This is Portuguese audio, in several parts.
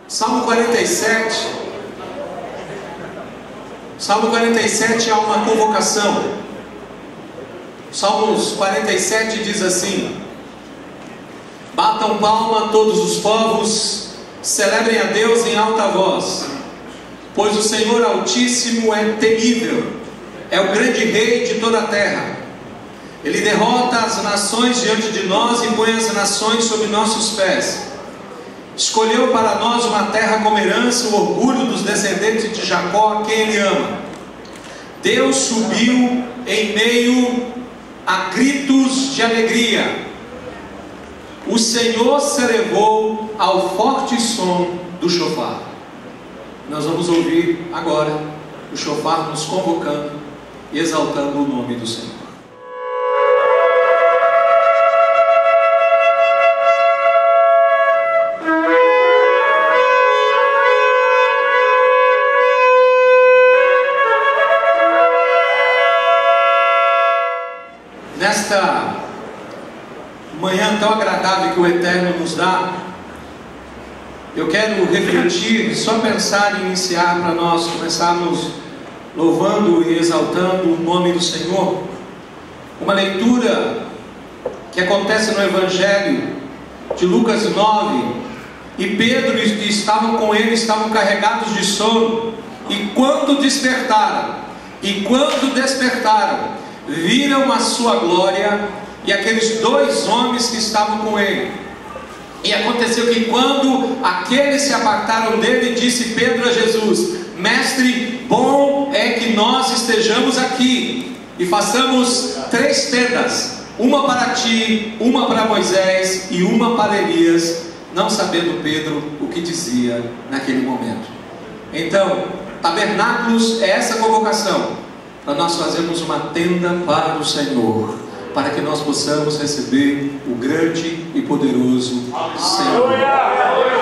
Salmo 47. Salmo 47 é uma convocação. Salmos 47 diz assim: batam palma todos os povos, celebrem a Deus em alta voz, pois o Senhor Altíssimo é temível, é o grande rei de toda a terra. Ele derrota as nações diante de nós e põe as nações sob nossos pés. Escolheu para nós uma terra como herança, o orgulho dos descendentes de Jacó, a quem Ele ama. Deus subiu em meio a gritos de alegria. O Senhor se elevou ao forte som do chofar. Nós vamos ouvir agora o chofar nos convocando e exaltando o nome do Senhor. Nesta manhã tão agradável que o Eterno nos dá, eu quero refletir, só pensar em iniciar para nós começarmos louvando e exaltando o nome do Senhor. Uma leitura que acontece no Evangelho de Lucas 9, e Pedro e que estavam com ele estavam carregados de sono, e quando despertaram, viram a sua glória e aqueles dois homens que estavam com ele. E aconteceu que quando aqueles se apartaram dele, disse Pedro a Jesus: Mestre, bom é que nós estejamos aqui e façamos 3 tendas, uma para ti, uma para Moisés e uma para Elias, não sabendo Pedro o que dizia naquele momento. Então, tabernáculos é essa convocação, para nós fazermos uma tenda para o Senhor, para que nós possamos receber o grande e poderoso Senhor.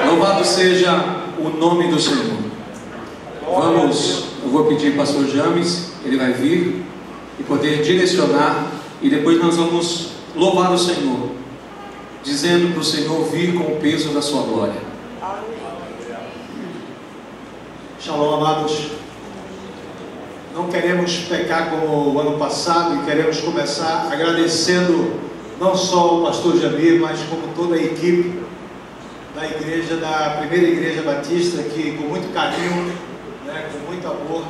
Louvado seja o nome do Senhor. Eu vou pedir ao pastor James, ele vai vir e poder direcionar, e depois nós vamos louvar o Senhor, dizendo para o Senhor vir com o peso da sua glória. Shalom, amados. Não queremos pecar como o ano passado e queremos começar agradecendo não só o pastor Jamir, mas como toda a equipe da igreja, da primeira igreja batista, que com muito carinho, com muito amor,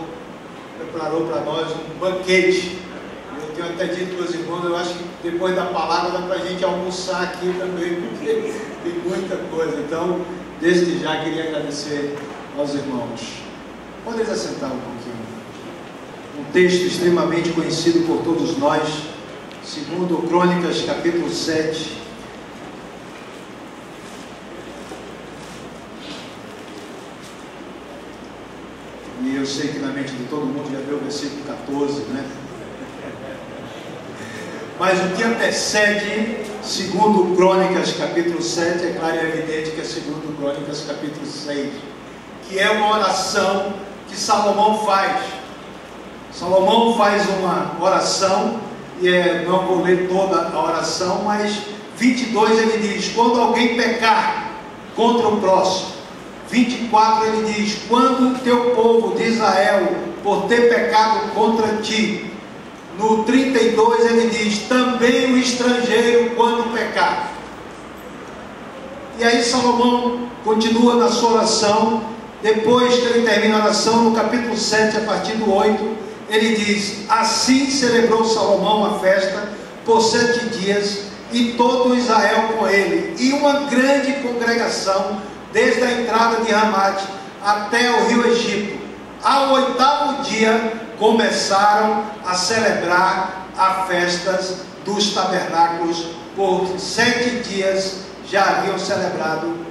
preparou para nós um banquete. Eu tenho até dito para os irmãos, eu acho que depois da palavra dá para a gente almoçar aqui também, porque tem muita coisa. Então, desde já queria agradecer aos irmãos. Podem se assentar um pouquinho. Um texto extremamente conhecido por todos nós, segundo Crônicas, capítulo 7. E eu sei que na mente de todo mundo já viu o versículo 14, né? Mas o que antecede, segundo Crônicas, capítulo 7, é claro e evidente que é segundo Crônicas, capítulo 6, que é uma oração que Salomão faz. Salomão faz uma oração, e não vou ler toda a oração, mas 22 ele diz: quando alguém pecar contra o próximo. 24 ele diz: quando o teu povo de Israel por ter pecado contra ti. No 32 ele diz: também o estrangeiro quando pecar. E aí Salomão continua na sua oração. Depois que ele termina a oração, no capítulo 7, a partir do 8, ele diz: assim celebrou Salomão a festa por 7 dias, e todo Israel com ele, e uma grande congregação, desde a entrada de Ramate até o rio Egito. Ao 8º dia começaram a celebrar a festa dos tabernáculos. Por 7 dias já haviam celebrado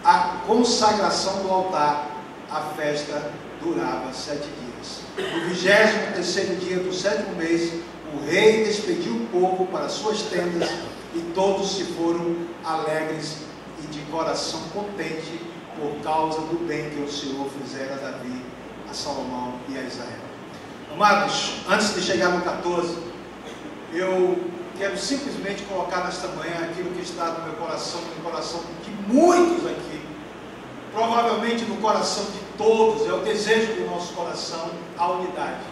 a consagração do altar. A festa durava 7 dias. No 23º dia do 7º mês, o rei despediu o povo para suas tendas, e todos se foram alegres e de coração contente por causa do bem que o Senhor fizera a Davi, a Salomão e a Israel. Amados, antes de chegar no 14, eu quero simplesmente colocar nesta manhã aquilo que está no meu coração de muitos aqui, provavelmente no coração de todos, é o desejo do nosso coração, a unidade,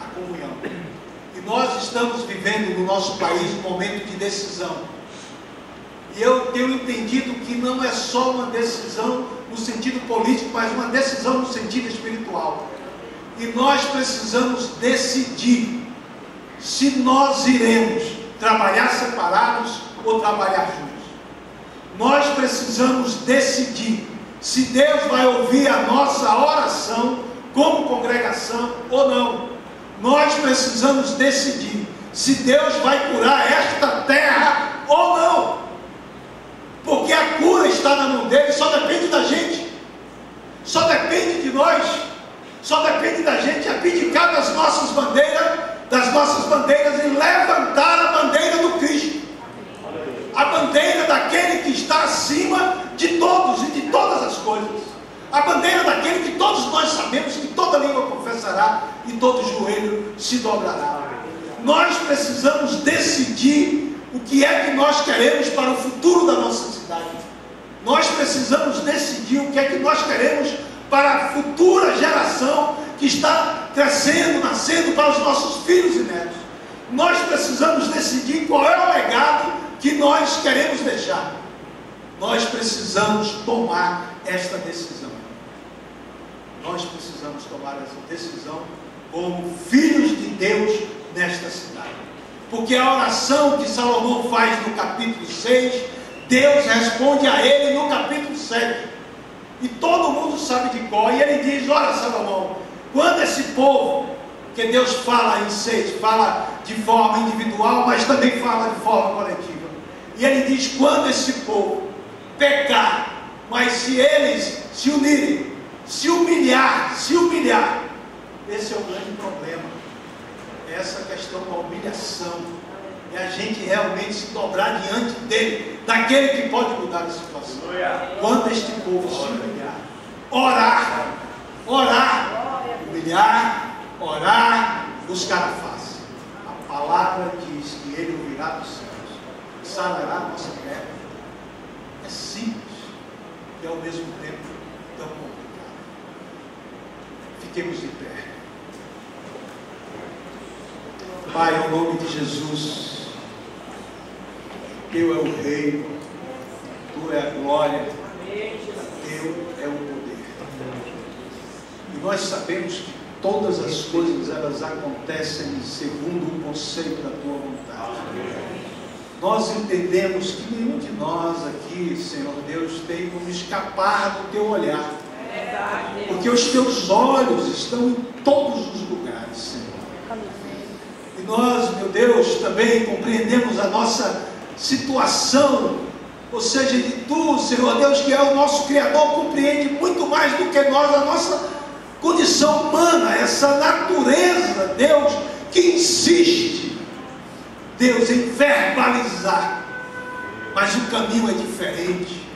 a comunhão. E nós estamos vivendo no nosso país um momento de decisão. E eu tenho entendido que não é só uma decisão no sentido político, mas uma decisão no sentido espiritual. E nós precisamos decidir se nós iremos trabalhar separados ou trabalhar juntos. Nós precisamos decidir se Deus vai ouvir a nossa oração como congregação ou não. Nós precisamos decidir se Deus vai curar esta terra ou não. Porque a cura está na mão dele, só depende da gente. Só depende de nós. Só depende da gente abdicar das nossas bandeiras e levantar a bandeira do Cristo. A bandeira daquele que está acima de todos e de todas as coisas. A bandeira daquele que todos nós sabemos que toda língua confessará e todo joelho se dobrará. Nós precisamos decidir o que é que nós queremos para o futuro da nossa cidade. Nós precisamos decidir o que é que nós queremos para a futura geração que está crescendo, nascendo, para os nossos filhos e netos. Nós precisamos decidir qual é o legado que nós queremos deixar. Nós precisamos tomar esta decisão. Nós precisamos tomar essa decisão como filhos de Deus nesta cidade. Porque a oração que Salomão faz no capítulo 6, Deus responde a ele no capítulo 7. E todo mundo sabe de cor. E ele diz: olha, Salomão, quando esse povo, que Deus fala em 6, fala de forma individual, mas também fala de forma coletiva. E ele diz: quando esse povo pecar, mas se eles se unirem, se humilhar, esse é o grande problema. Essa questão da humilhação, é a gente realmente se dobrar diante dele, daquele que pode mudar a situação. Quando este povo se humilhar, orar, humilhar, orar, buscar a face. A palavra diz que ele ouvirá dos céus, sarará a nossa terra. É simples e ao mesmo tempo tão complicado. Fiquemos de pé. Pai, em nome de Jesus, Teu é o reino, Tu é a glória, Teu é o poder. E nós sabemos que todas as coisas elas acontecem segundo o conceito da Tua vontade. Nós entendemos que nenhum de nós aqui, Senhor Deus, tem como escapar do Teu olhar. Porque os Teus olhos estão em todos os lugares, Senhor. E nós, meu Deus, também compreendemos a nossa situação, ou seja, de Tu, Senhor Deus, que é o nosso Criador, compreende muito mais do que nós a nossa condição humana, essa natureza, Deus, que insiste, Deus, em verbalizar, mas o caminho é diferente.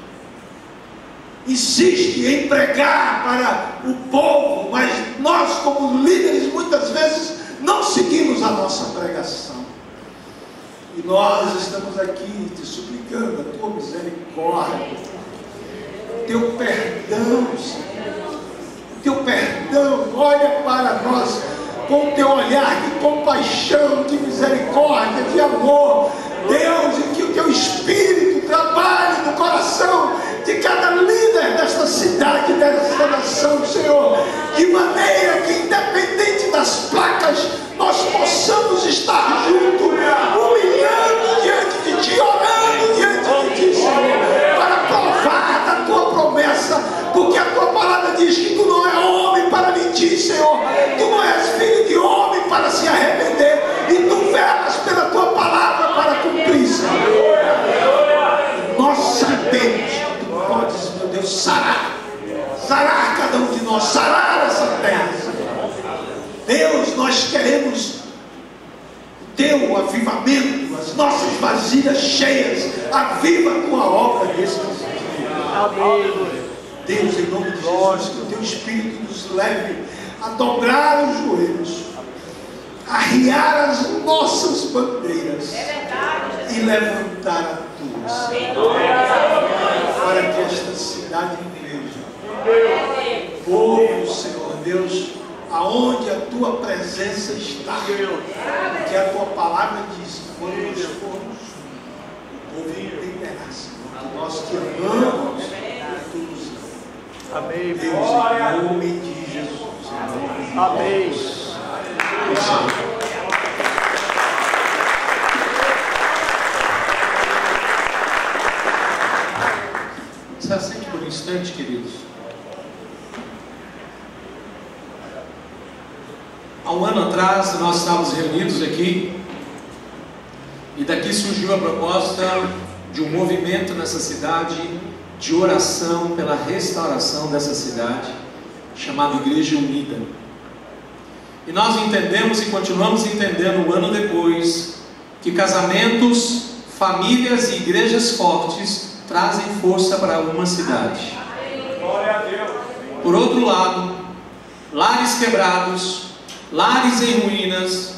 Insiste em pregar para o povo, mas nós, como líderes, muitas vezes não seguimos a nossa pregação. E nós estamos aqui te suplicando a Tua misericórdia, o Teu perdão, Senhor. O Teu perdão, olha para nós com o Teu olhar de compaixão, de misericórdia, de amor, Deus, e que o Teu Espírito trabalhe no coração de cada líder desta cidade, desta nação, Senhor, de maneira que, independente das placas, nós possamos estar juntos, humilhando diante de Ti, orando diante de Ti, Senhor, para provar da Tua promessa, porque a Tua palavra diz que Tu não é homem para mentir, Senhor, Tu não és filho de homem para se arrepender, e Tu velas pela Tua palavra para cumprir, Senhor. Nós sabemos que Tu podes, meu Deus, sarar cada um de nós, sarar essa terra, Senhor. Deus, nós queremos o Teu avivamento, as nossas vasilhas cheias, aviva a Tua obra nesse dia. Deus, em nome de Jesus, que o Teu Espírito nos leve a dobrar os joelhos, a arriar as nossas bandeiras e levantar a Tua, para que esta cidade veja Povo, Senhor Deus, aonde a tua presença está, que a tua palavra diz, quando nós formos, o povo entenderá, Senhor, que nós te amamos e tu nos amas. Amém. Deus, em nome de Jesus. Amém. Se assente por um instante, queridos. Há um ano atrás nós estávamos reunidos aqui e daqui surgiu a proposta de um movimento nessa cidade de oração pela restauração dessa cidade, chamado Igreja Unida. E nós entendemos e continuamos entendendo um ano depois que casamentos, famílias e igrejas fortes trazem força para uma cidade. Glória a Deus. Por outro lado, lares quebrados, lares em ruínas,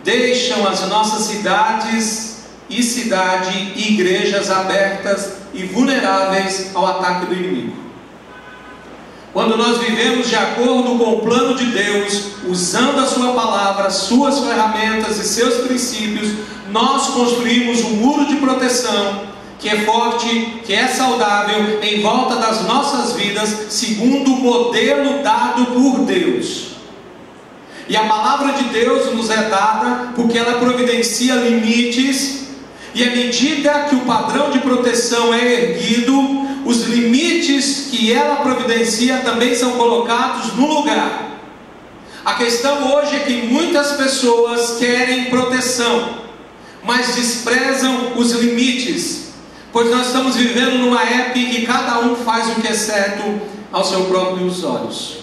deixam as nossas cidades e igrejas abertas e vulneráveis ao ataque do inimigo. Quando nós vivemos de acordo com o plano de Deus, usando a sua palavra, suas ferramentas e seus princípios, nós construímos um muro de proteção que é forte, que é saudável, em volta das nossas vidas, segundo o modelo dado por Deus. E a palavra de Deus nos é dada porque ela providencia limites, e à medida que o padrão de proteção é erguido, os limites que ela providencia também são colocados no lugar. A questão hoje é que muitas pessoas querem proteção, mas desprezam os limites, pois nós estamos vivendo numa época em que cada um faz o que é certo aos seus próprios olhos.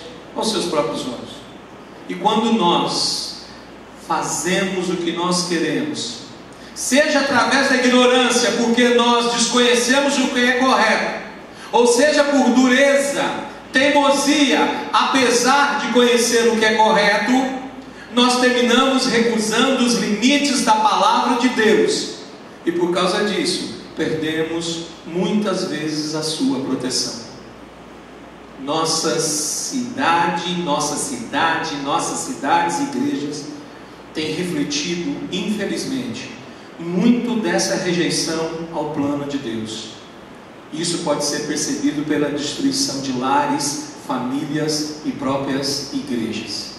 E quando nós fazemos o que nós queremos, seja através da ignorância, porque nós desconhecemos o que é correto, ou seja por dureza, teimosia, apesar de conhecer o que é correto, nós terminamos recusando os limites da palavra de Deus, e por causa disso, perdemos muitas vezes a sua proteção. Nossas cidades e igrejas têm refletido, infelizmente, muito dessa rejeição ao plano de Deus. Isso pode ser percebido pela destruição de lares, famílias e próprias igrejas.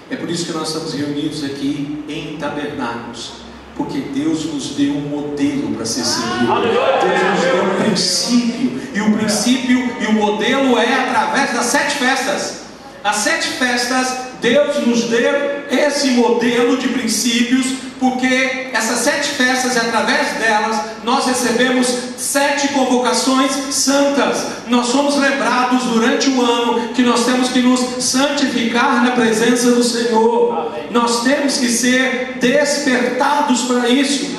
É por isso que nós estamos reunidos aqui em tabernáculos, porque Deus nos deu um modelo para ser seguido. Deus nos deu um princípio, e o princípio e o modelo é através das 7 festas. As 7 festas, Deus nos deu esse modelo de princípios, porque essas 7 festas, através delas, nós recebemos 7 convocações santas. Nós somos lembrados durante o ano que nós temos que nos santificar na presença do Senhor. Nós temos que ser despertados para isso.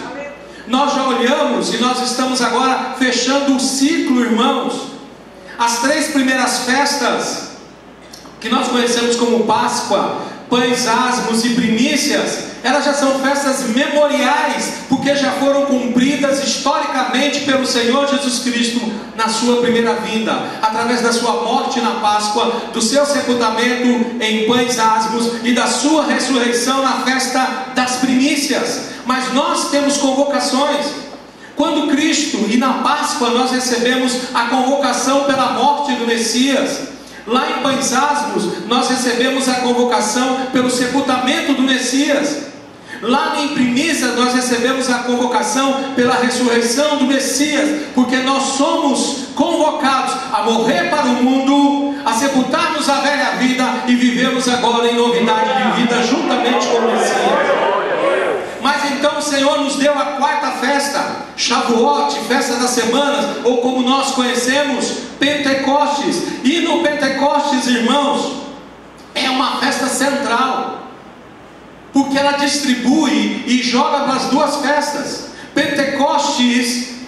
Nós já olhamos e nós estamos agora fechando o ciclo, irmãos. As 3 primeiras festas, que nós conhecemos como Páscoa, pães asmos e primícias, elas já são festas memoriais, porque já foram cumpridas historicamente pelo Senhor Jesus Cristo na sua primeira vinda, através da sua morte na Páscoa, do seu sepultamento em pães asmos e da sua ressurreição na festa das primícias. Mas nós temos convocações. Quando Cristo, e na Páscoa nós recebemos a convocação pela morte do Messias. Lá em Pães Asmos nós recebemos a convocação pelo sepultamento do Messias. Lá em Primícias nós recebemos a convocação pela ressurreição do Messias, porque nós somos convocados a morrer para o mundo, a sepultarmos a velha vida e vivemos agora em novidade de vida juntamente com o Messias. Mas então o Senhor nos deu a 4ª festa, Shavuot, festa das semanas, ou como nós conhecemos, Pentecostes. E no Pentecostes, irmãos, é uma festa central, porque ela distribui e joga para as 2 festas. Pentecostes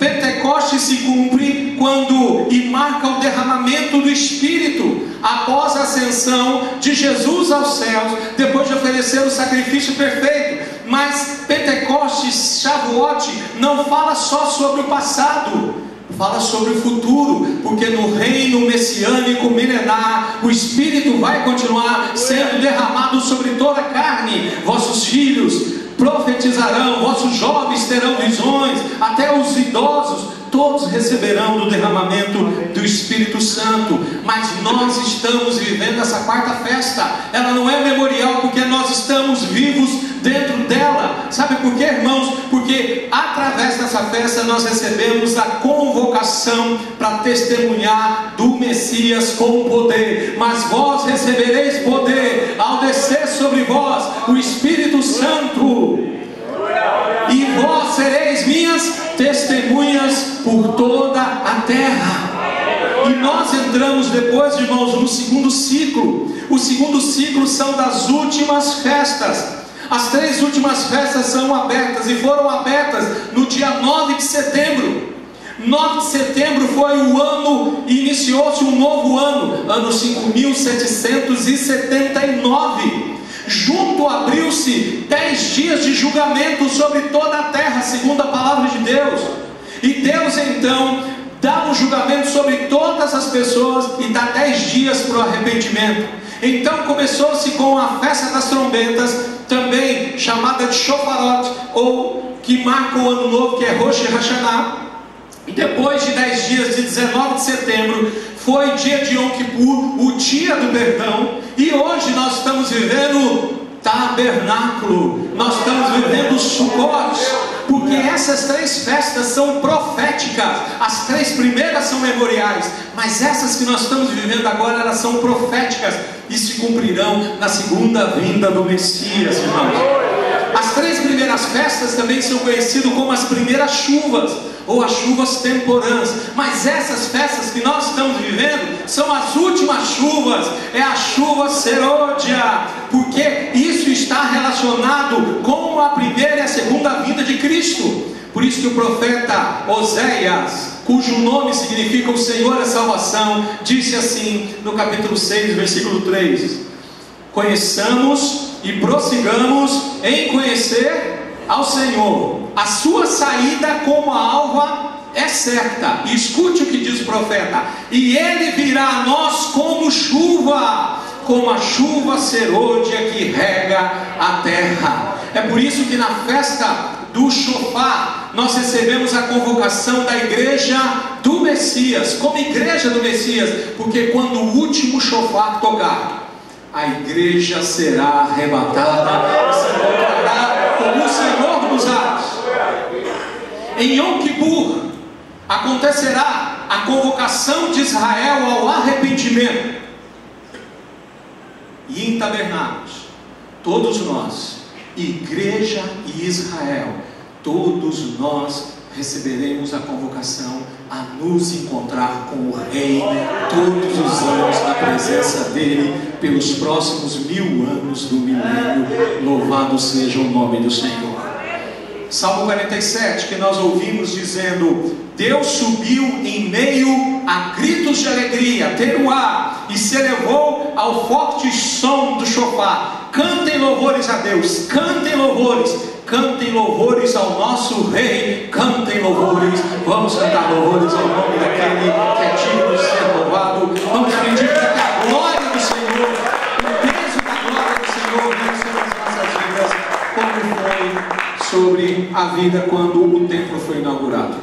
se cumpre quando e marca o derramamento do Espírito após a ascensão de Jesus aos céus, depois de oferecer o sacrifício perfeito. Mas Pentecostes, Shavuot, não fala só sobre o passado, fala sobre o futuro, porque no reino messiânico milenar, o Espírito vai continuar sendo derramado sobre toda a carne. Vossos filhos profetizarão, vossos jovens terão visões, até os idosos, todos receberão do derramamento do Espírito Santo. Mas nós estamos vivendo essa quarta festa. Ela não é memorial porque nós estamos vivos dentro dela. Sabe por quê, irmãos? Porque através dessa festa nós recebemos a convocação para testemunhar do Messias com poder. Mas vós recebereis poder ao descer sobre vós o Espírito Santo, e vós sereis minhas testemunhas por toda a terra. E nós entramos depois, irmãos, no segundo ciclo. O segundo ciclo são das últimas festas. As 3 últimas festas são abertas e foram abertas no dia 9 de setembro. 9 de setembro foi o ano, iniciou-se um novo ano, ano 5779. Junto abriu-se 10 dias de julgamento sobre toda a terra, segundo a palavra de Deus. E Deus então dá um julgamento sobre todas as pessoas e dá 10 dias para o arrependimento. Então começou-se com a festa das trombetas, também chamada de Shofarot, ou que marca o ano novo, que é Rosh Hashanah. E depois de 10 dias, de 19 de setembro, foi dia de Yom Kippur, o dia do perdão. E hoje nós estamos vivendo tabernáculo, nós estamos vivendo Sukkot, porque essas 3 festas são proféticas. As 3 primeiras são memoriais, mas essas que nós estamos vivendo agora, elas são proféticas e se cumprirão na segunda vinda do Messias, irmãos. As 3 primeiras festas também são conhecidas como as primeiras chuvas, ou as chuvas temporãs. Mas essas festas que nós estamos vivendo são as últimas chuvas, é a chuva serôdia, porque isso está relacionado com a primeira e a segunda vinda de Cristo. Por isso que o profeta Oséias, cujo nome significa o Senhor é salvação, disse assim no capítulo 6, versículo 3: conheçamos e prossigamos em conhecer ao Senhor. A sua saída como a alva é certa. E escute o que diz o profeta: e ele virá a nós como chuva, como a chuva serôdia que rega a terra. É por isso que na festa do Shofar nós recebemos a convocação da igreja do Messias, como igreja do Messias, porque quando o último Shofar tocar, a igreja será arrebatada e se encontrará com o Senhor dos ares. Em Yom Kippur acontecerá a convocação de Israel ao arrependimento. E em tabernáculos, todos nós, igreja e Israel, todos nós receberemos a convocação a nos encontrar com o Rei todos os anos na presença dele pelos próximos 1000 anos do milênio. Louvado seja o nome do Senhor. Salmo 47, que nós ouvimos dizendo: Deus subiu em meio a gritos de alegria, teruá, e se elevou ao forte som do shofar. Cantem louvores a Deus, cantem louvores ao nosso Rei, cantem louvores. Vamos cantar louvores ao nome daquele que é digno de ser louvado. Vamos pedir que a glória do Senhor, o peso da glória do Senhor venha sobre as nossas vidas, como foi sobre a vida quando o templo foi inaugurado.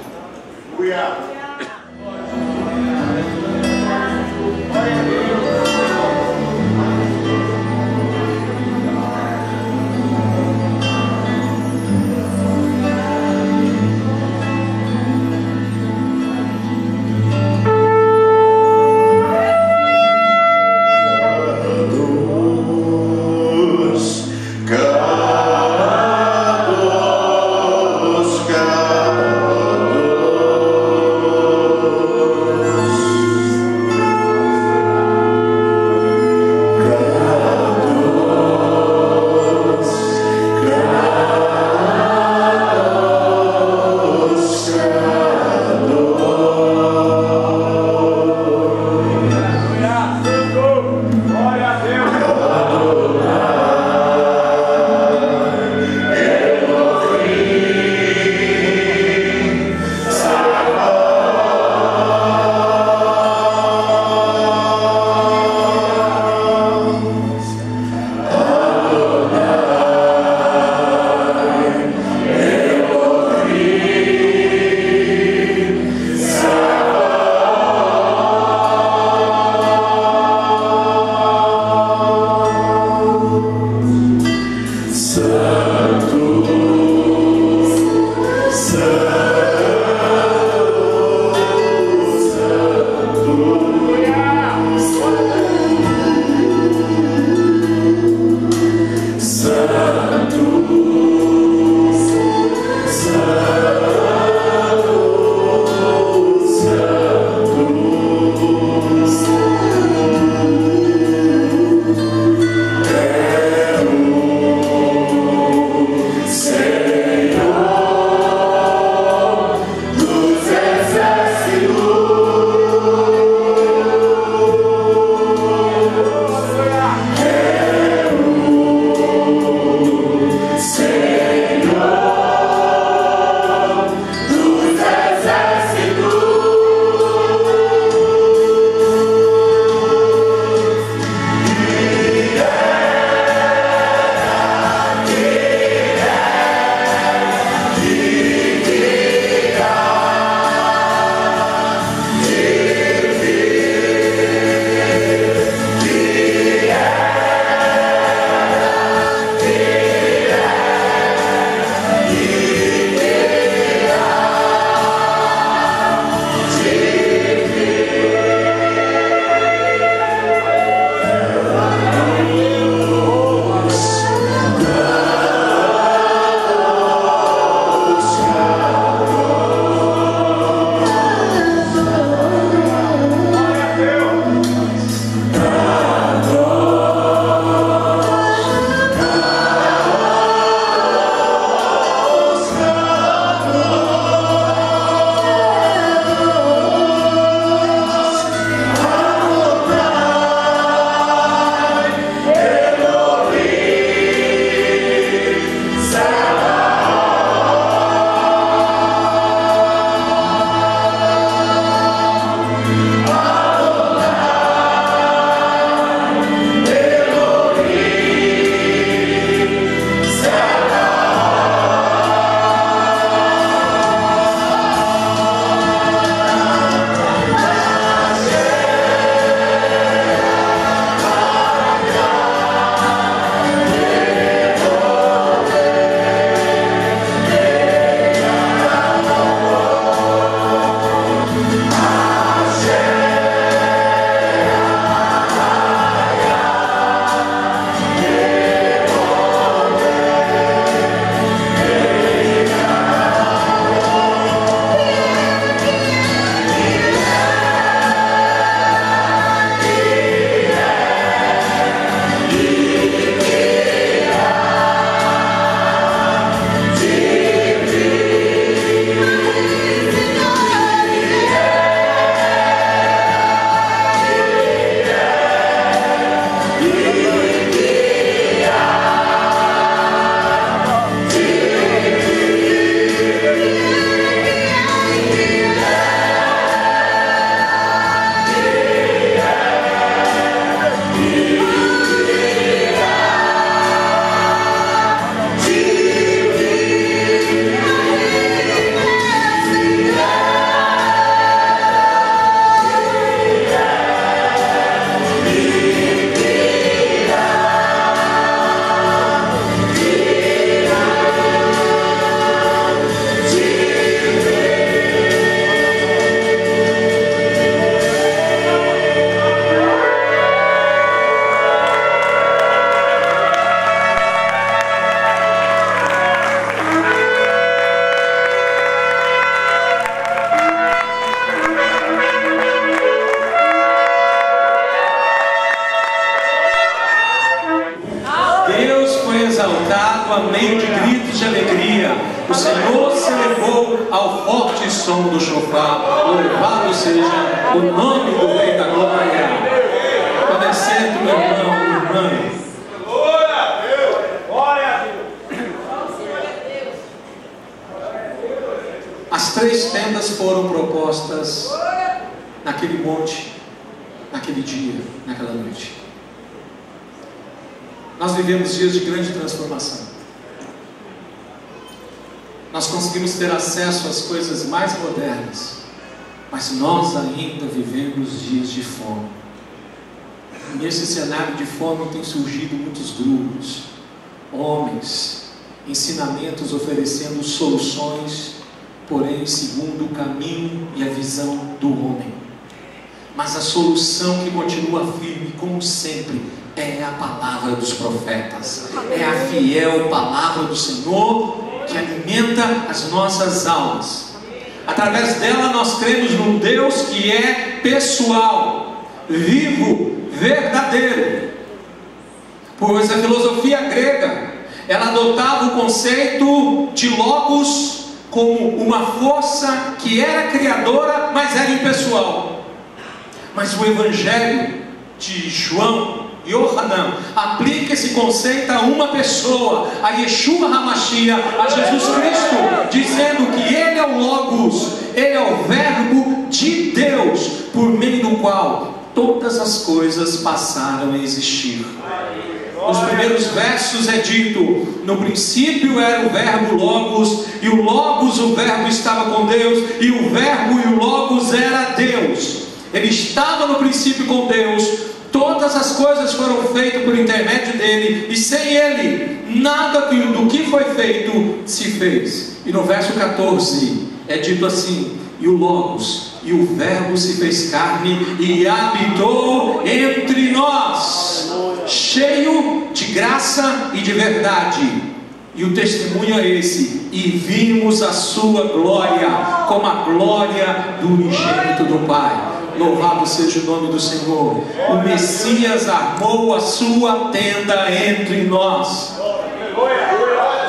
grande som do chofar. Louvado seja o nome do Rei da Glória. Quando é certo, meu irmão, irmã. Glória a Deus. Glória a Deus. As 3 tendas foram propostas naquele monte, naquele dia, naquela noite. Nós vivemos dias de grande transformação. Nós conseguimos ter acesso às coisas mais modernas, mas nós ainda vivemos dias de fome. E nesse cenário de fome tem surgido muitos grupos, homens, ensinamentos oferecendo soluções, porém segundo o caminho e a visão do homem. Mas a solução que continua firme, como sempre, é a palavra dos profetas, é a fiel palavra do Senhor, que alimenta as nossas almas. Através dela nós cremos num Deus que é pessoal, vivo, verdadeiro. Pois a filosofia grega, ela adotava o conceito de logos como uma força que era criadora, mas era impessoal. Mas o Evangelho de João, Yohanan, aplica esse conceito a uma pessoa, a Yeshua HaMashiach, a Jesus Cristo, dizendo que Ele é o Logos, Ele é o Verbo de Deus, por meio do qual todas as coisas passaram a existir. Nos primeiros versos é dito: no princípio era o verbo Logos, e o Logos, o verbo, estava com Deus, e o verbo e o Logos era Deus. Ele estava no princípio com Deus. Todas as coisas foram feitas por intermédio dele, e sem ele, nada do que foi feito se fez. E no verso 14 é dito assim: e o Logos, e o verbo se fez carne e habitou entre nós, cheio de graça e de verdade. E o testemunho é esse: e vimos a sua glória, como a glória do unigênito do Pai. Louvado seja o nome do Senhor. O Messias armou a sua tenda entre nós.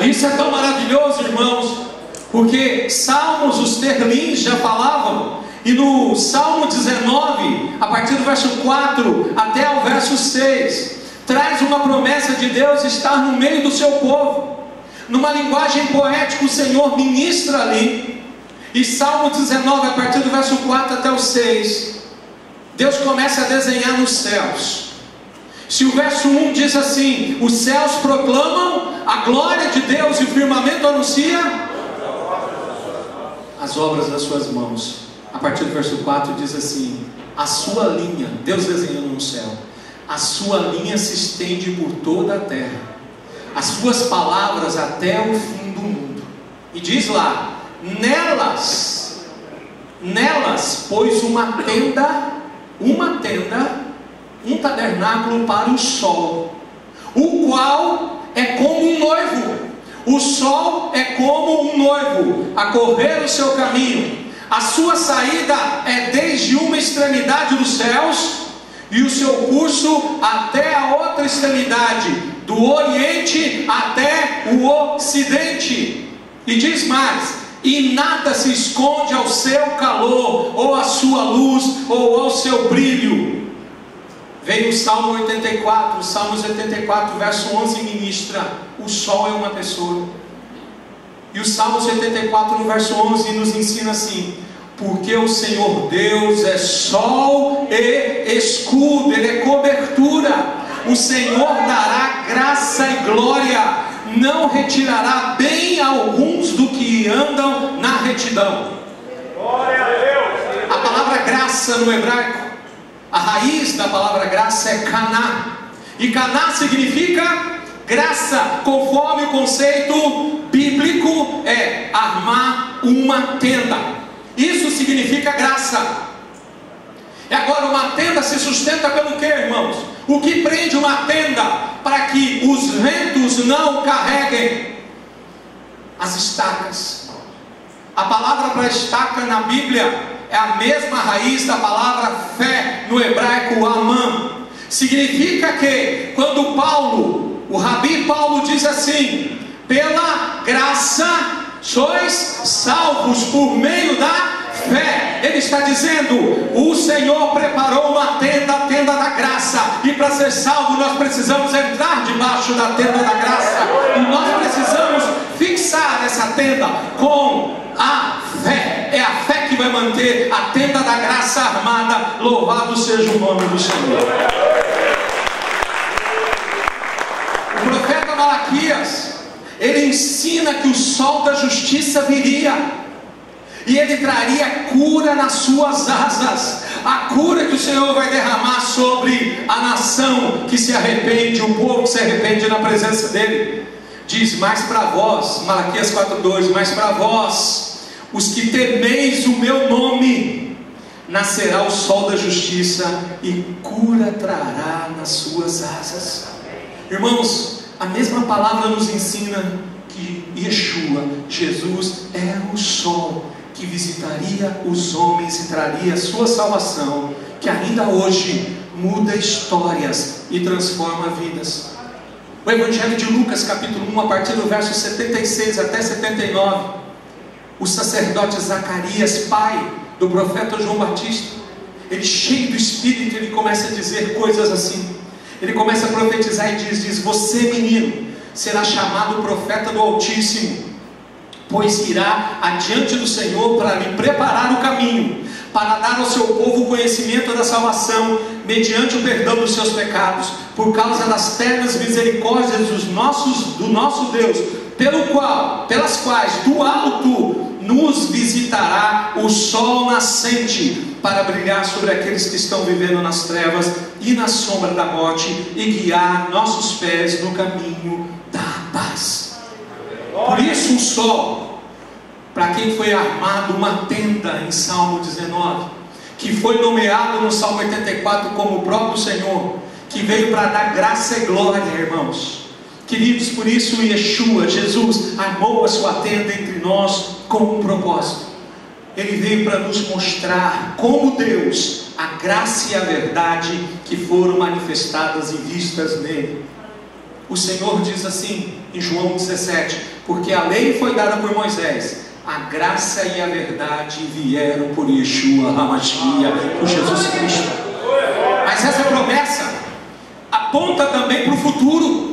Isso é tão maravilhoso, irmãos, porque Salmos, os terlins já falavam. E no Salmo 19, a partir do verso 4 até o verso 6, traz uma promessa de Deus estar no meio do seu povo. Numa linguagem poética, o Senhor ministra ali. E Salmo 19, a partir do verso 4 até o 6, Deus começa a desenhar nos céus. Se o verso 1 diz assim: os céus proclamam a glória de Deus e o firmamento anuncia as obras das suas mãos. A partir do verso 4 diz assim: a sua linha, Deus desenhando no céu, a sua linha se estende por toda a terra, as suas palavras até o fim do mundo. E diz lá: nelas pôs uma tenda, um tabernáculo para o sol, o qual é como um noivo. O sol é como um noivo a correr o seu caminho. A sua saída é desde uma extremidade dos céus, e o seu curso até a outra extremidade, do oriente até o ocidente. E diz mais: e nada se esconde ao seu calor, ou à sua luz, ou ao seu brilho. Vem o Salmo 84, o Salmo 84, verso 11, ministra: o sol é uma pessoa. E o Salmo 74, no verso 11, nos ensina assim: porque o Senhor Deus é sol e escudo, Ele é cobertura. O Senhor dará graça e glória, não retirará bem alguns do que andam na retidão. Glória a Deus. A palavra graça no hebraico, a raiz da palavra graça é caná. E caná significa graça, conforme o conceito bíblico é armar uma tenda. Isso significa graça. E agora, uma tenda se sustenta pelo que, irmãos? O que prende uma tenda para que os ventos não carreguem? As estacas. A palavra para estaca na Bíblia é a mesma raiz da palavra fé no hebraico amã. Significa que quando Paulo, o Rabi Paulo diz assim: pela graça sois salvos por meio da fé. Ele está dizendo: o Senhor preparou uma tenda, a tenda da graça, e para ser salvo nós precisamos entrar debaixo da tenda da graça, e nós precisamos fixar essa tenda com a fé. É a fé que vai manter a tenda da graça armada. Louvado seja o nome do Senhor. O profeta Malaquias, ele ensina que o sol da justiça viria, e ele traria cura nas suas asas. A cura que o Senhor vai derramar sobre a nação que se arrepende, o povo que se arrepende na presença dele. Diz: mas para vós, Malaquias 4:2, mas para vós, os que temeis o meu nome, nascerá o sol da justiça, e cura trará nas suas asas. Irmãos, a mesma palavra nos ensina que Yeshua, Jesus, é o sol que visitaria os homens e traria a sua salvação, que ainda hoje muda histórias e transforma vidas. O Evangelho de Lucas, capítulo 1, a partir do verso 76 até 79, o sacerdote Zacarias, pai do profeta João Batista, ele, cheio do Espírito, ele começa a dizer coisas assim. Ele começa a profetizar e diz: você, menino, será chamado profeta do Altíssimo, pois irá adiante do Senhor para lhe preparar o caminho, para dar ao seu povo o conhecimento da salvação, mediante o perdão dos seus pecados, por causa das ternas misericórdias do nosso Deus, pelas quais do alto nos visitará o sol nascente, para brilhar sobre aqueles que estão vivendo nas trevas e na sombra da morte, e guiar nossos pés no caminho da paz. Por isso o sol, para quem foi armado uma tenda em Salmo 19, que foi nomeado no Salmo 84 como o próprio Senhor, que veio para dar graça e glória, irmãos queridos. Por isso Yeshua, Jesus, armou a sua tenda entre nós com um propósito. Ele veio para nos mostrar como Deus, a graça e a verdade que foram manifestadas e vistas nele. O Senhor diz assim em João 17: porque a lei foi dada por Moisés, a graça e a verdade vieram por Yeshua HaMashiach, por Jesus Cristo. Mas essa promessa aponta também para o futuro,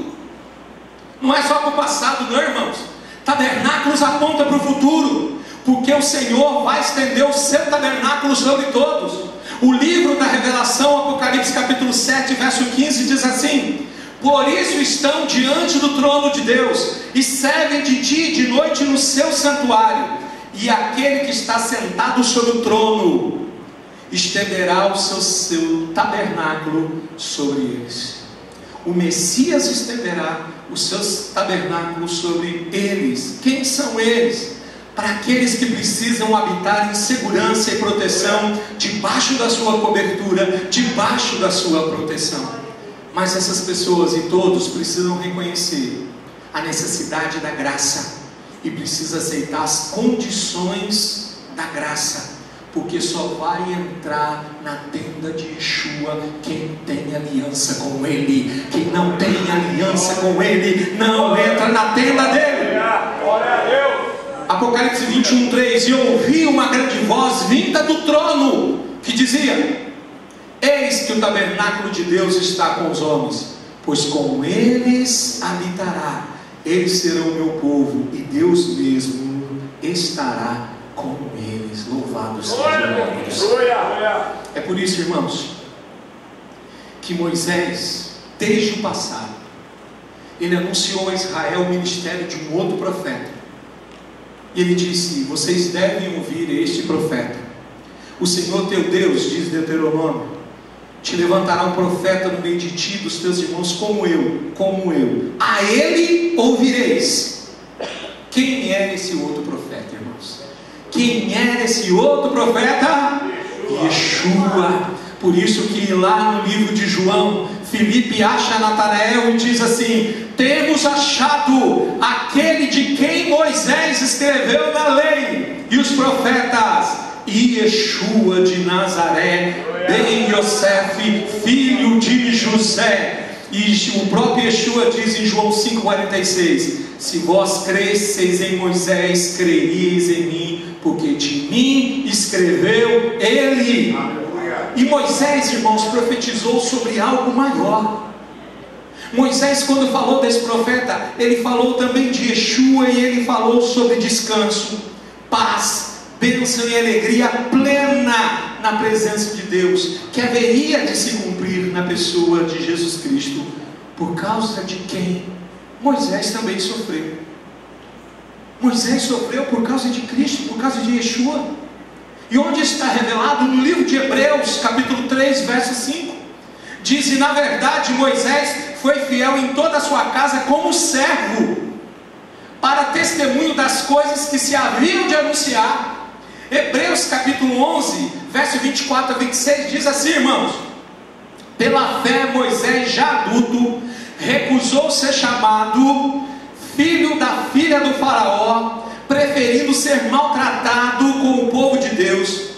não é só para o passado, não, irmãos. Tabernáculos aponta para o futuro, porque o Senhor vai estender o seu tabernáculo sobre todos. O livro da Revelação, Apocalipse capítulo 7, verso 15, diz assim: por isso estão diante do trono de Deus, e servem de dia e de noite no seu santuário, e aquele que está sentado sobre o trono estenderá o seu tabernáculo sobre eles. O Messias estenderá os seus tabernáculos sobre eles. Quem são eles? Para aqueles que precisam habitar em segurança e proteção, debaixo da sua cobertura, debaixo da sua proteção. Mas essas pessoas e todos precisam reconhecer a necessidade da graça, e precisa aceitar as condições da graça, porque só vai entrar na tenda de Yeshua quem tem aliança com Ele. Quem não tem aliança com Ele não entra na tenda dele. Glória a Deus. Apocalipse 21:3: e ouvi uma grande voz vinda do trono, que dizia: eis que o tabernáculo de Deus está com os homens, pois com eles habitará, eles serão o meu povo, e Deus mesmo estará com eles. Louvado seja o nome do Senhor. É por isso, irmãos, que Moisés, desde o passado, ele anunciou a Israel o ministério de um outro profeta, e ele disse: vocês devem ouvir este profeta. O Senhor teu Deus, diz Deuteronômio, te levantará um profeta no meio de ti, dos teus irmãos, como eu. A ele ouvireis. Quem é esse outro profeta, irmãos? Quem é esse outro profeta? Yeshua. Por isso que lá no livro de João, Filipe acha Natanael e diz assim: temos achado aquele de quem Moisés escreveu na lei e os profetas, Yeshua de Nazaré, ben Yosef, filho de José. E o próprio Yeshua diz em João 5,46: se vós cresceis em Moisés, creríeis em mim, porque de mim escreveu ele. E Moisés, irmãos, profetizou sobre algo maior. Moisés, quando falou desse profeta, ele falou também de Yeshua, e ele falou sobre descanso, paz, bênção e alegria plena na presença de Deus, que haveria de se cumprir na pessoa de Jesus Cristo, por causa de quem Moisés também sofreu. Moisés sofreu por causa de Cristo, por causa de Yeshua. E onde está revelado? No livro de Hebreus, capítulo 3, verso 5. Diz: e na verdade Moisés foi fiel em toda a sua casa como servo, para testemunho das coisas que se haviam de anunciar. Hebreus capítulo 11, verso 24 a 26 diz assim, irmãos: pela fé Moisés, já adulto, recusou ser chamado filho da filha do faraó, preferindo ser maltratado com o povo de Deus,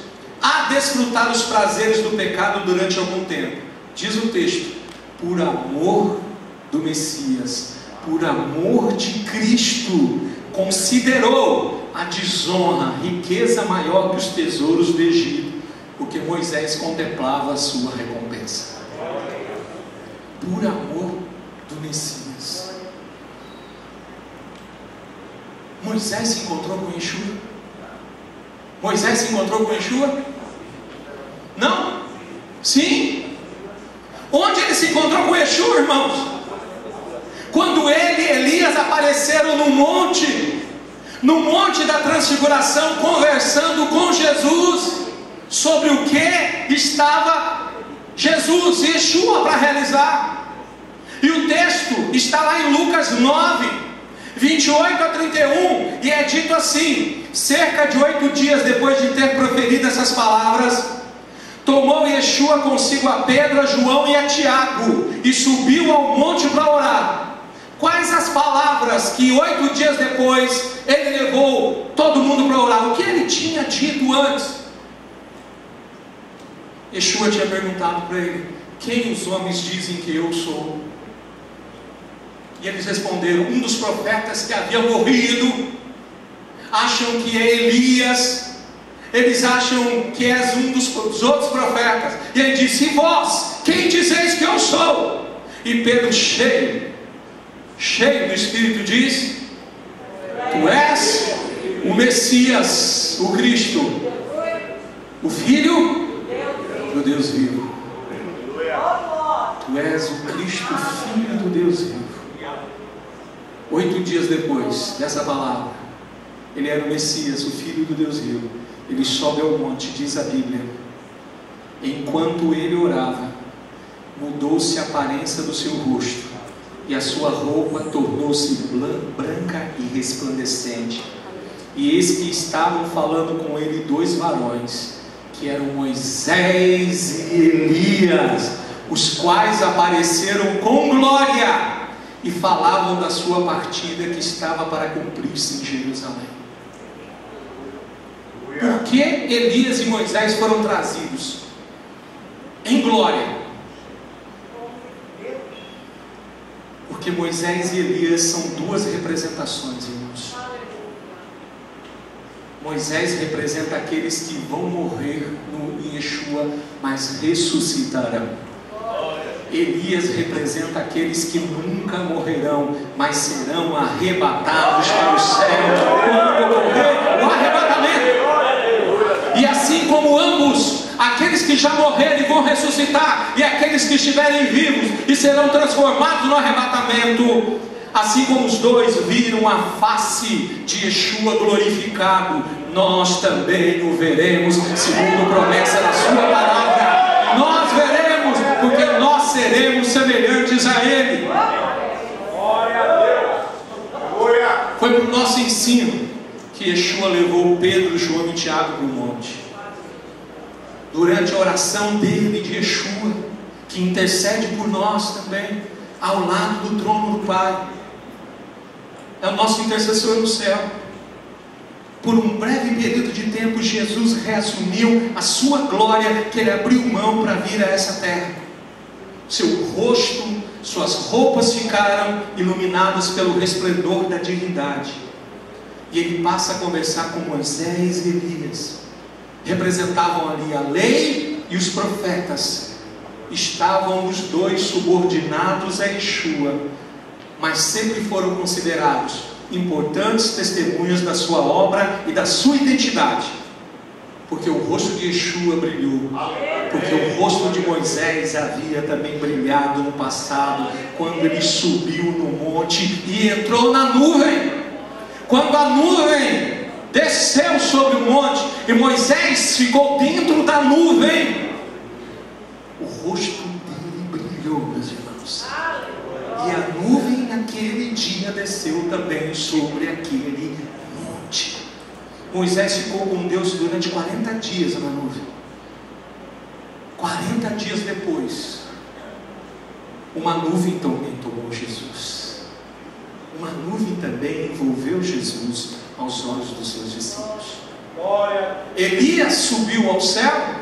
a desfrutar os prazeres do pecado durante algum tempo. Diz o texto: por amor do Messias, por amor de Cristo, considerou a desonra riqueza maior que os tesouros do Egito, porque Moisés contemplava a sua recompensa. Por amor do Messias. Moisés se encontrou com Yeshua? Moisés se encontrou com Yeshua? Não? Sim? Onde ele se encontrou com Yeshua, irmãos? Quando ele e Elias apareceram no monte da transfiguração, conversando com Jesus, sobre o que estava Jesus, Yeshua, para realizar. E o texto está lá em Lucas 9, 28 a 31, e é dito assim: cerca de 8 dias depois de ter proferido essas palavras, tomou Yeshua consigo a Pedro, a João e a Tiago, e subiu ao monte para orar. Quais as palavras que 8 dias depois ele levou todo mundo para orar? O que ele tinha dito antes? Yeshua tinha perguntado para ele: quem os homens dizem que eu sou? E eles responderam: um dos profetas que havia morrido. Acham que é Elias, eles acham que és um dos outros profetas. E ele disse: e vós, quem dizeis que eu sou? E Pedro, cheio do Espírito, diz: tu és o Messias, o Cristo, o Filho do Deus vivo. Tu és o Cristo, Filho do Deus vivo. 8 dias depois dessa palavra, ele era o Messias, o Filho do Deus vivo. Ele sobe ao monte, diz a Bíblia: enquanto ele orava, mudou-se a aparência do seu rosto, e a sua roupa tornou-se branca e resplandecente. E eis que estavam falando com ele 2 varões, que eram Moisés e Elias, os quais apareceram com glória e falavam da sua partida que estava para cumprir-se em Jerusalém. Por que Elias e Moisés foram trazidos em glória? Porque Moisés e Elias são 2 representações, irmãos. Moisés representa aqueles que vão morrer em Yeshua, mas ressuscitarão. Elias representa aqueles que nunca morrerão, mas serão arrebatados para o céu quando ocorrer o arrebatamento. E assim como ambos, aqueles que já morreram vão ressuscitar, e aqueles que estiverem vivos e serão transformados no arrebatamento, assim como os 2 viram a face de Yeshua glorificado, nós também o veremos, segundo promessa da sua palavra. Nós veremos, porque nós seremos semelhantes a Ele. Foi para o nosso ensino que Yeshua levou Pedro, João e Tiago para o monte. Durante a oração dele, de Yeshua, que intercede por nós também, ao lado do trono do Pai. É o nosso intercessor no céu. Por um breve período de tempo, Jesus reassumiu a sua glória, que ele abriu mão para vir a essa terra. Seu rosto suas roupas ficaram iluminadas pelo resplendor da divindade. E ele passa a conversar com Moisés e Elias. Representavam ali a lei e os profetas. Estavam os dois subordinados a Yeshua, mas sempre foram considerados importantes testemunhas da sua obra e da sua identidade, porque o rosto de Yeshua brilhou, porque o rosto de Moisés havia também brilhado no passado, quando ele subiu no monte e entrou na nuvem. Quando a nuvem desceu sobre o monte e Moisés ficou dentro da nuvem, o rosto dele brilhou, meus irmãos. E a nuvem naquele dia desceu também sobre aquele monte. Moisés ficou com Deus durante 40 dias na nuvem. 40 dias depois, uma nuvem também tomou Jesus. Uma nuvem também envolveu Jesus aos olhos dos seus discípulos. Elias subiu ao céu,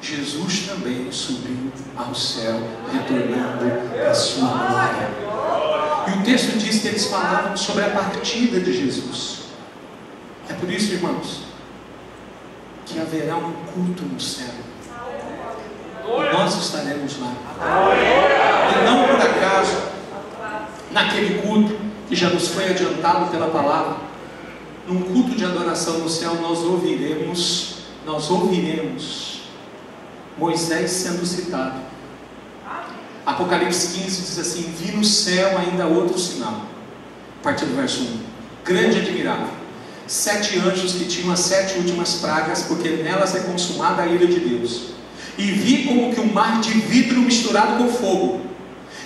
Jesus também subiu ao céu, retornando à sua glória. E o texto diz que eles falavam sobre a partida de Jesus. É por isso, irmãos, que haverá um culto no céu. E nós estaremos lá. E não por acaso, naquele culto que já nos foi adiantado pela palavra, num culto de adoração no céu, nós ouviremos Moisés sendo citado. Apocalipse 15 diz assim: vi no céu ainda outro sinal, a partir do verso 1, grande e admirável, 7 anjos que tinham as 7 últimas pragas, porque nelas é consumada a ira de Deus. E vi como que um mar de vidro misturado com fogo,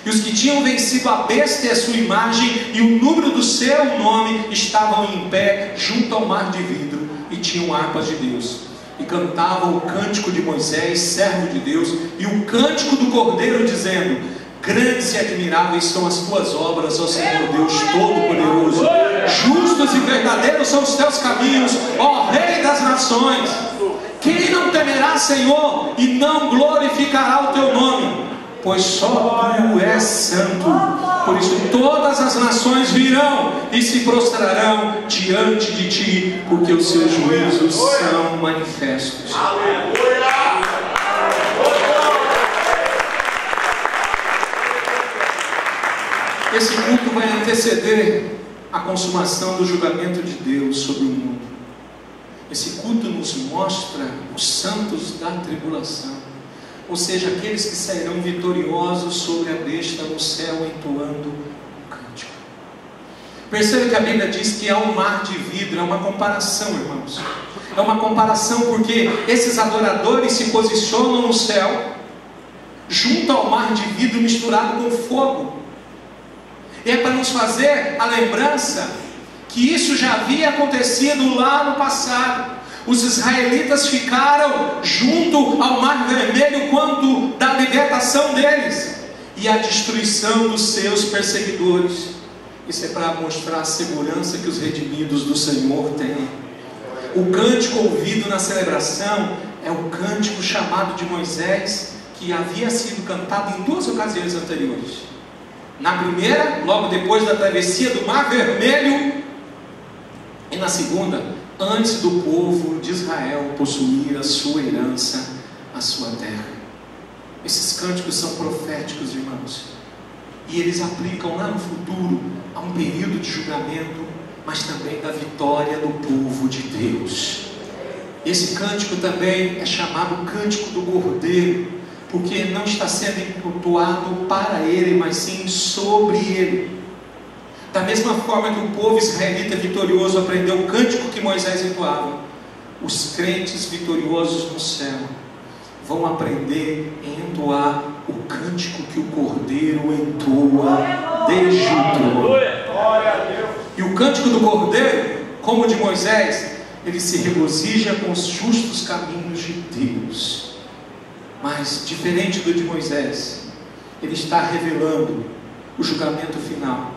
e os que tinham vencido a besta e a sua imagem e o número do seu nome estavam em pé junto ao mar de vidro, e tinham harpas de Deus, e cantavam o cântico de Moisés, servo de Deus, e o cântico do Cordeiro, dizendo: grandes e admiráveis são as tuas obras, ó Senhor Deus Todo-Poderoso. Justos e verdadeiros são os teus caminhos, ó Rei das nações. Quem não temerá, Senhor, e não glorificará o teu nome? Pois só tu és santo. Por isso todas as nações virão e se prostrarão diante de ti, porque os seus juízos são manifestos. Esse culto vai anteceder a consumação do julgamento de Deus sobre o mundo. Esse culto nos mostra os santos da tribulação, ou seja, aqueles que sairão vitoriosos sobre a besta no céu, entoando o cântico. Percebe que a Bíblia diz que há um mar de vidro. É uma comparação, irmãos. É uma comparação porque esses adoradores se posicionam no céu, junto ao mar de vidro misturado com fogo. E é para nos fazer a lembrança que isso já havia acontecido lá no passado. Os israelitas ficaram junto ao Mar Vermelho quando da libertação deles e a destruição dos seus perseguidores. Isso é para mostrar a segurança que os redimidos do Senhor têm. O cântico ouvido na celebração é o cântico chamado de Moisés, que havia sido cantado em 2 ocasiões anteriores. Na primeira, logo depois da travessia do Mar Vermelho, e na segunda, antes do povo de Israel possuir a sua herança, a sua terra. Esses cânticos são proféticos, irmãos, e eles aplicam lá no futuro a um período de julgamento, mas também da vitória do povo de Deus. Esse cântico também é chamado cântico do Cordeiro, porque não está sendo entoado para ele, mas sim sobre ele. Da mesma forma que o povo israelita vitorioso aprendeu o cântico que Moisés entoava, os crentes vitoriosos no céu vão aprender a entoar o cântico que o Cordeiro entoa desde o trono. E o cântico do Cordeiro, como o de Moisés, ele se regozija com os justos caminhos de Deus. Mas, diferente do de Moisés, ele está revelando o julgamento final.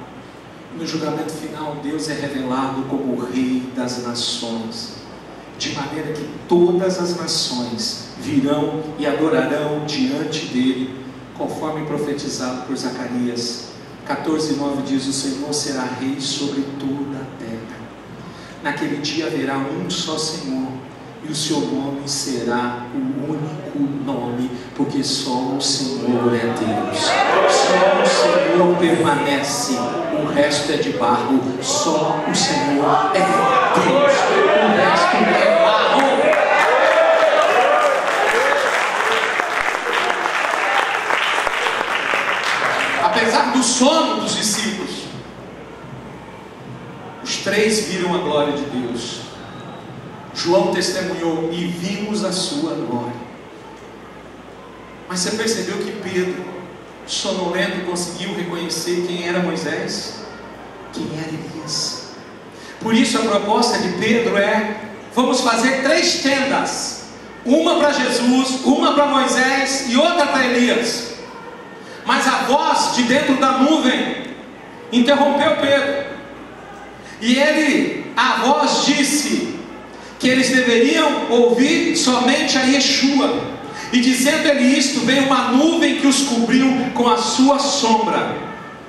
No julgamento final, Deus é revelado como o Rei das nações, de maneira que todas as nações virão e adorarão diante dele conforme profetizado por Zacarias 14:9 diz: o Senhor será rei sobre toda a terra. Naquele dia haverá um só Senhor, e o seu nome será o único nome, porque só o Senhor é Deus. Só o Senhor permanece, o resto é de barro. Só o Senhor é Deus, o resto é barro. Apesar do sono dos discípulos, os três viram a glória de Deus. João testemunhou: e vimos a sua glória. Mas você percebeu que Pedro, sonolento, conseguiu reconhecer quem era Moisés, quem era Elias. Por isso a proposta de Pedro é: vamos fazer 3 tendas, uma para Jesus, uma para Moisés e outra para Elias. Mas a voz de dentro da nuvem interrompeu Pedro, e a voz disse que eles deveriam ouvir somente a Yeshua. E dizendo ele isto, veio uma nuvem que os cobriu com a sua sombra,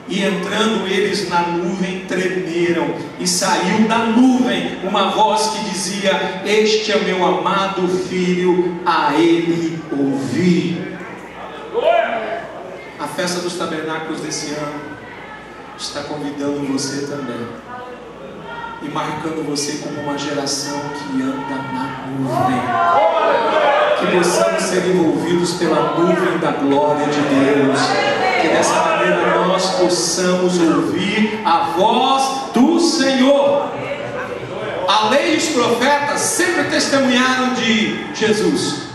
e entrando eles na nuvem, tremeram, e saiu da nuvem uma voz que dizia: este é o meu amado filho, a ele ouvi. A festa dos tabernáculos desse ano está convidando você também, e marcando você como uma geração que anda na nuvem. Que possamos ser envolvidos pela nuvem da glória de Deus, que dessa maneira nós possamos ouvir a voz do Senhor. A lei e os profetas sempre testemunharam de Jesus.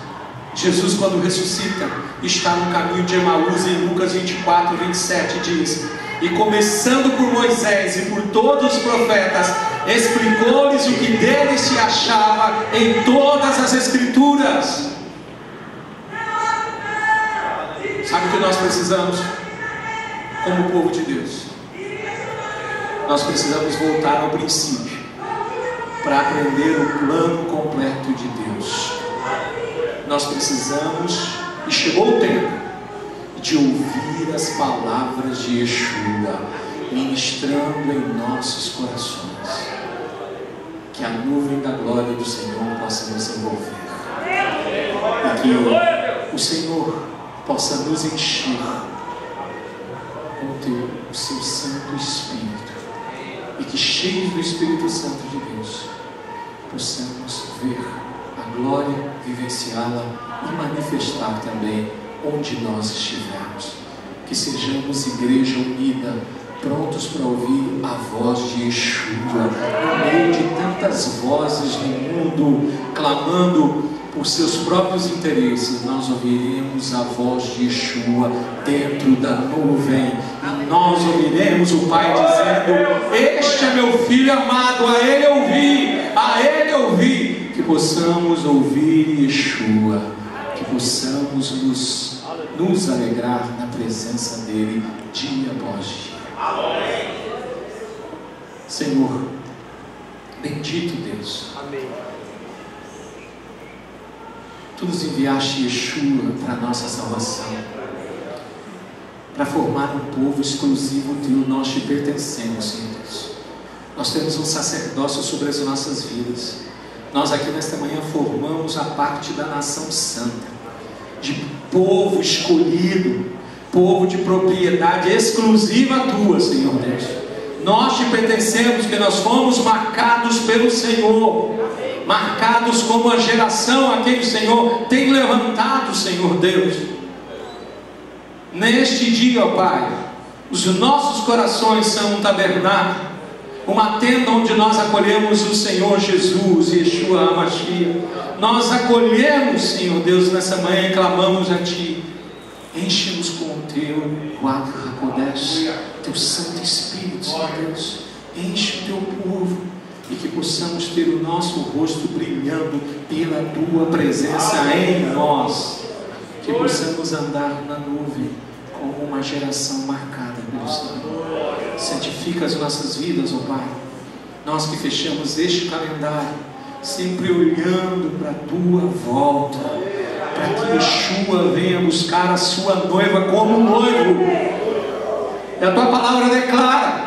Jesus, quando ressuscita, está no caminho de Emaús, em Lucas 24:27 diz: e começando por Moisés e por todos os profetas, explicou-lhes o que dele se achava em todas as escrituras. Sabe o que nós precisamos como povo de Deus? Nós precisamos voltar ao princípio para aprender o plano completo de Deus. Nós precisamos, e chegou o tempo, de ouvir as palavras de Yeshua ministrando em nossos corações. Que a nuvem da glória do Senhor possa nos envolver, e que o Senhor possa nos encher com o seu Santo Espírito, e que, cheios do Espírito Santo de Deus, possamos ver a glória, vivenciá-la e manifestar também onde nós estivermos. Que sejamos igreja unida, prontos para ouvir a voz de Yeshua, no meio de tantas vozes no mundo clamando por seus próprios interesses. Nós ouviremos a voz de Yeshua dentro da nuvem, e nós ouviremos o Pai dizendo: este é meu filho amado, a ele ouvi, a ele ouvi. Que possamos ouvir Yeshua, que possamos nos alegrar na presença dele dia após dia. Amém. Senhor, bendito Deus. Amém. Tu nos enviaste Yeshua para a nossa salvação, para formar um povo exclusivo teu. Nós te pertencemos, Senhor Deus. Nós temos um sacerdócio sobre as nossas vidas. Nós aqui nesta manhã formamos a parte da nação santa, de povo escolhido, povo de propriedade exclusiva tua, Senhor Deus. Nós te pertencemos, porque nós fomos marcados pelo Senhor, marcados como a geração a quem o Senhor tem levantado, Senhor Deus. Neste dia, ó Pai, os nossos corações são um tabernáculo, uma tenda onde nós acolhemos o Senhor Jesus, Yeshua HaMashiach. Nós acolhemos, Senhor Deus, nessa manhã e clamamos a Ti: enche-nos com o Teu Ruach HaKodesh, Teu Santo Espírito, Senhor Deus. Enche o Teu povo, e que possamos ter o nosso rosto brilhando pela Tua presença em nós. Que possamos andar na nuvem como uma geração marcada pelo Senhor. Santifica as nossas vidas, ó Pai. Nós que fechamos este calendário sempre olhando para a Tua volta, para que Yeshua venha buscar a sua noiva como noivo. E a tua palavra declara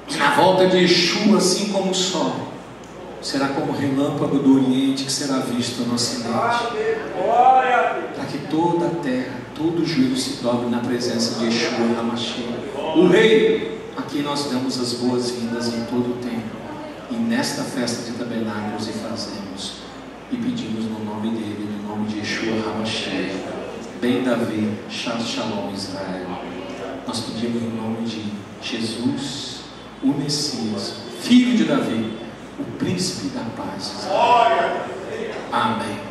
que na volta de Yeshua, assim como o sol, será como o relâmpago do Oriente que será visto no Ocidente, para que toda a terra, todo o joelho se dobre na presença de Yeshua HaMashiach, o Rei, a quem nós damos as boas-vindas em todo o tempo, e nesta festa de tabernáculos e fazemos, e pedimos no nome dele, no nome de Yeshua HaMashiach, Ben Davi, Shalom Israel. Nós pedimos no nome de Jesus, o Messias, filho de Davi, o príncipe da paz. Amém.